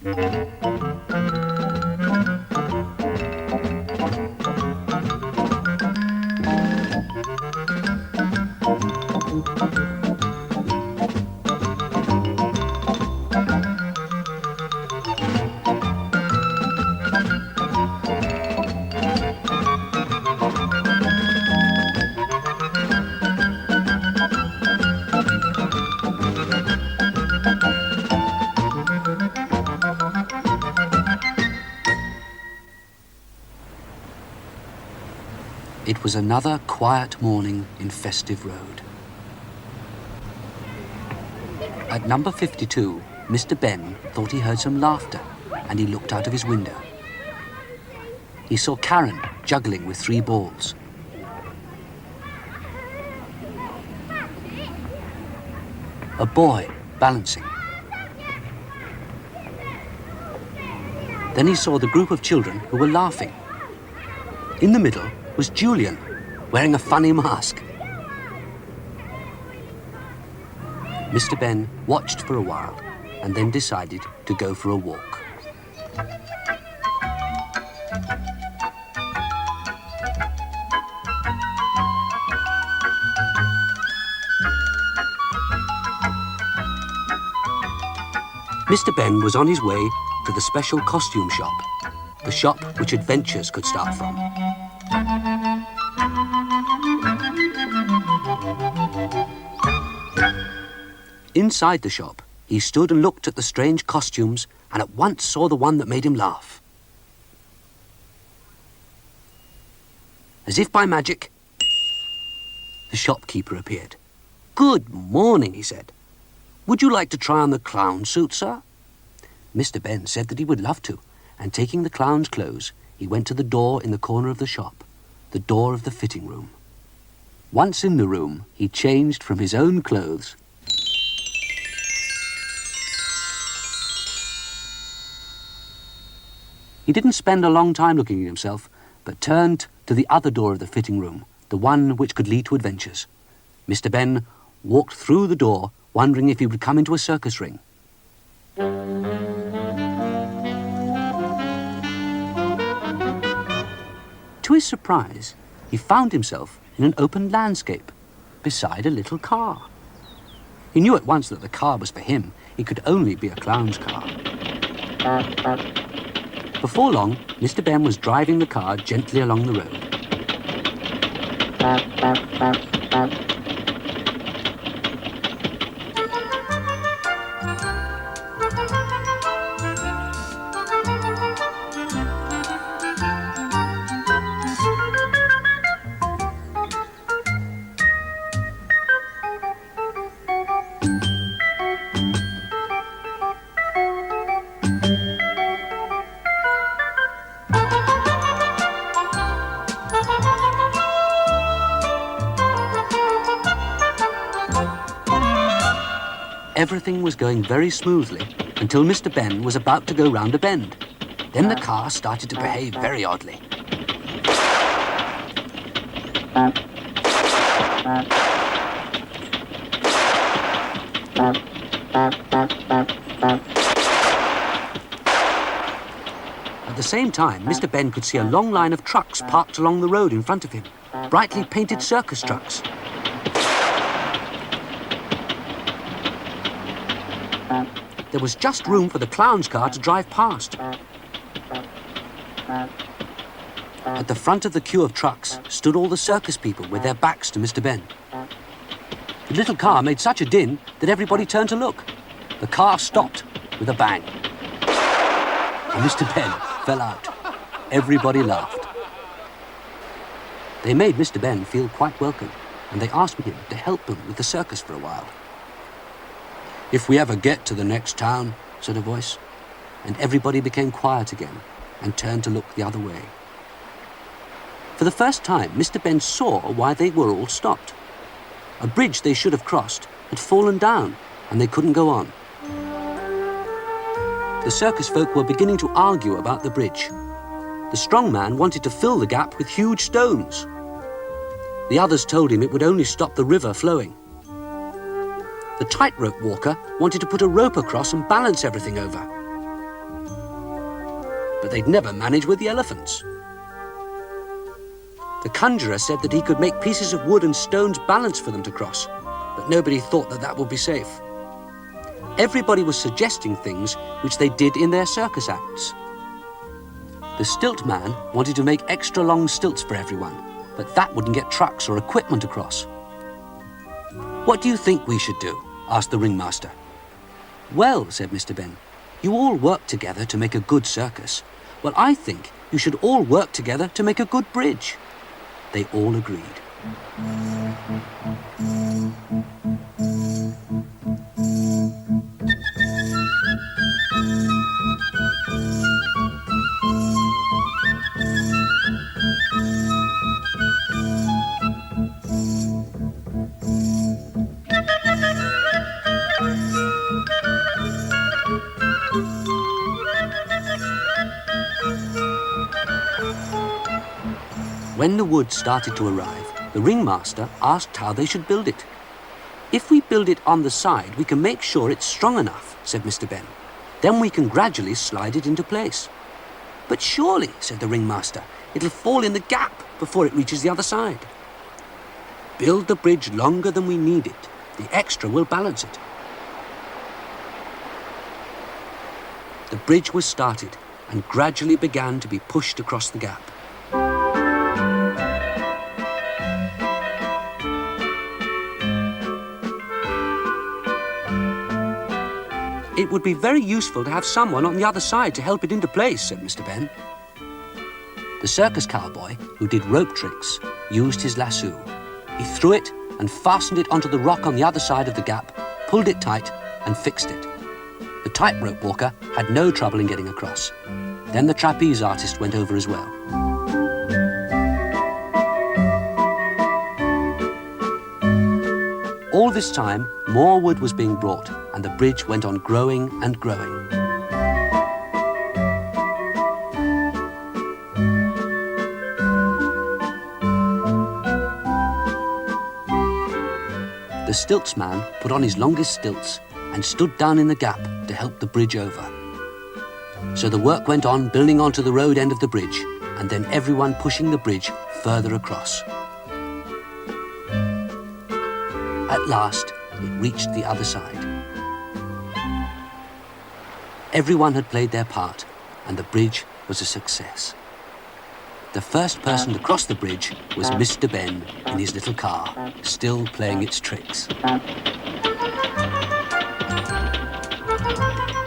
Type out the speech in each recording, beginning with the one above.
It was another quiet morning in Festive Road. At number 52, Mr. Benn thought he heard some laughter, and he looked out of his window. He saw Karen juggling with 3 balls. A boy balancing. Then he saw the group of children who were laughing. In the middle was Julian, wearing a funny mask. Mr. Benn watched for a while and then decided to go for a walk. Mr. Benn was on his way to the special costume shop, the shop which adventures could start from. Inside the shop, he stood and looked at the strange costumes and at once saw the one that made him laugh. As if by magic, the shopkeeper appeared. "Good morning," he said. "Would you like to try on the clown suit, sir?" Mr. Benn said that he would love to, and taking the clown's clothes, he went to the door in the corner of the shop, the door of the fitting room. Once in the room, he changed from his own clothes. He didn't spend a long time looking at himself, but turned to the other door of the fitting room, the one which could lead to adventures. Mr. Benn walked through the door, wondering if he would come into a circus ring. To his surprise, he found himself in an open landscape, beside a little car. He knew at once that the car was for him. It could only be a clown's car. Before long, Mr. Benn was driving the car gently along the road. Everything was going very smoothly until Mr. Benn was about to go round a bend. Then the car started to behave very oddly. At the same time, Mr. Benn could see a long line of trucks parked along the road in front of him, brightly painted circus trucks. There was just room for the clown's car to drive past. At the front of the queue of trucks stood all the circus people with their backs to Mr. Benn. The little car made such a din that everybody turned to look. The car stopped with a bang. And Mr. Benn fell out. Everybody laughed. They made Mr. Benn feel quite welcome, and they asked him to help them with the circus for a while. "If we ever get to the next town," said a voice, and everybody became quiet again and turned to look the other way. For the first time, Mr. Benn saw why they were all stopped. A bridge they should have crossed had fallen down, and they couldn't go on. The circus folk were beginning to argue about the bridge. The strong man wanted to fill the gap with huge stones. The others told him it would only stop the river flowing. The tightrope walker wanted to put a rope across and balance everything over. but they'd never manage with the elephants. The conjurer said that he could make pieces of wood and stones balance for them to cross, but nobody thought that that would be safe. Everybody was suggesting things which they did in their circus acts. The stilt man wanted to make extra long stilts for everyone, but that wouldn't get trucks or equipment across. "What do you think we should do?" asked the ringmaster. "Well," said Mr. Benn, "you all work together to make a good circus. Well, I think you should all work together to make a good bridge." They all agreed. When the wood started to arrive, the ringmaster asked how they should build it. "If we build it on the side, we can make sure it's strong enough," said Mr. Benn. "Then we can gradually slide it into place." "But surely," said the ringmaster, "it'll fall in the gap before it reaches the other side." "Build the bridge longer than we need it. The extra will balance it." The bridge was started and gradually began to be pushed across the gap. "It would be very useful to have someone on the other side to help it into place," said Mr. Benn. The circus cowboy, who did rope tricks, used his lasso. He threw it and fastened it onto the rock on the other side of the gap, pulled it tight and fixed it. The tightrope walker had no trouble in getting across. Then the trapeze artist went over as well. All this time, more wood was being brought, and the bridge went on growing and growing. The stilts man put on his longest stilts and stood down in the gap to help the bridge over. So the work went on building onto the road end of the bridge, and then everyone pushing the bridge further across. At last, it reached the other side. Everyone had played their part, and the bridge was a success. The first person to cross the bridge was Mr. Benn in his little car, still playing its tricks.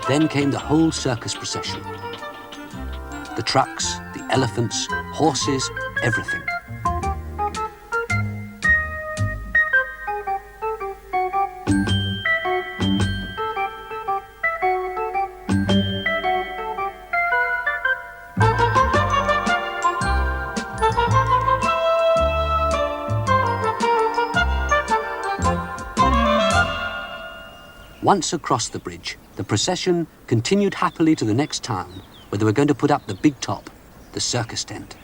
Then came the whole circus procession. The trucks, the elephants, horses, everything. Once across the bridge, the procession continued happily to the next town, where they were going to put up the big top, the circus tent.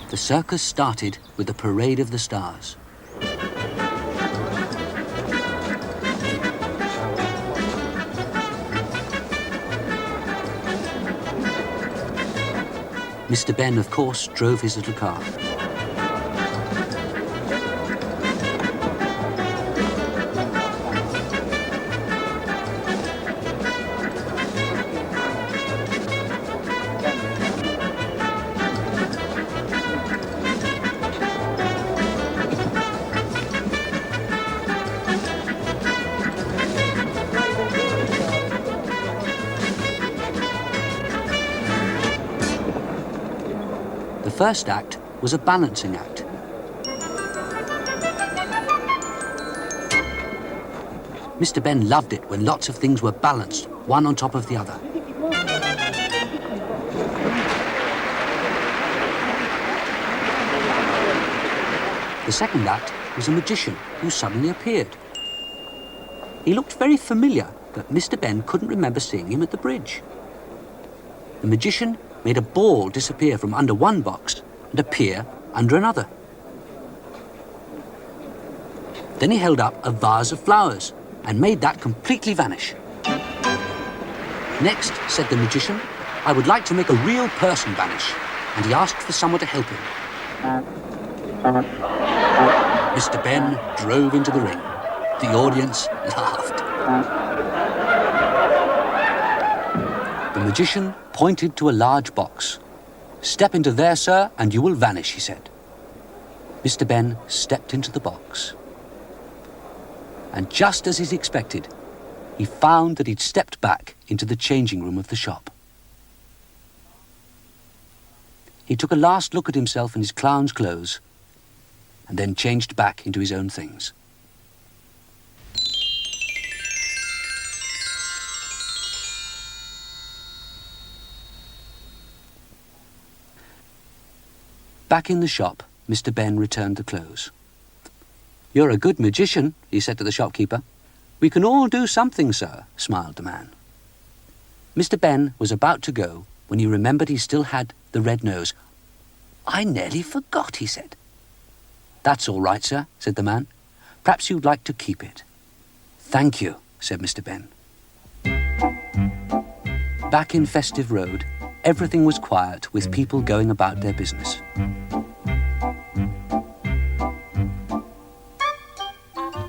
The circus started with the Parade of the Stars. Mr. Benn, of course, drove his little car. The first act was a balancing act. Mr. Benn loved it when lots of things were balanced, one on top of the other. The second act was a magician who suddenly appeared. He looked very familiar, but Mr. Benn couldn't remember seeing him at the bridge. The magician made a ball disappear from under one box and appear under another. Then he held up a vase of flowers and made that completely vanish. Next, said the magician, I would like to make a real person vanish, and he asked for someone to help him. Mr. Benn drove into the ring. The audience laughed. The magician pointed to a large box. Step into there, sir, and you will vanish, he said. Mr. Benn stepped into the box. And just as he'd expected, he found that he'd stepped back into the changing room of the shop. He took a last look at himself in his clown's clothes and then changed back into his own things. Back in the shop, Mr. Benn returned the clothes. You're a good magician, he said to the shopkeeper. We can all do something, sir, smiled the man. Mr. Benn was about to go when he remembered he still had the red nose. I nearly forgot, he said. That's all right, sir, said the man. Perhaps you'd like to keep it. Thank you, said Mr. Benn. Back in Festive Road, everything was quiet with people going about their business.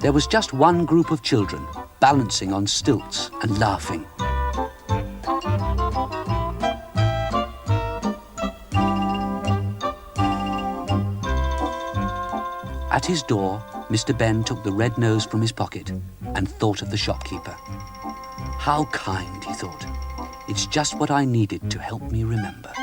There was just one group of children balancing on stilts and laughing. At his door, Mr. Benn took the red nose from his pocket and thought of the shopkeeper. How kind, he thought. It's just what I needed to help me remember.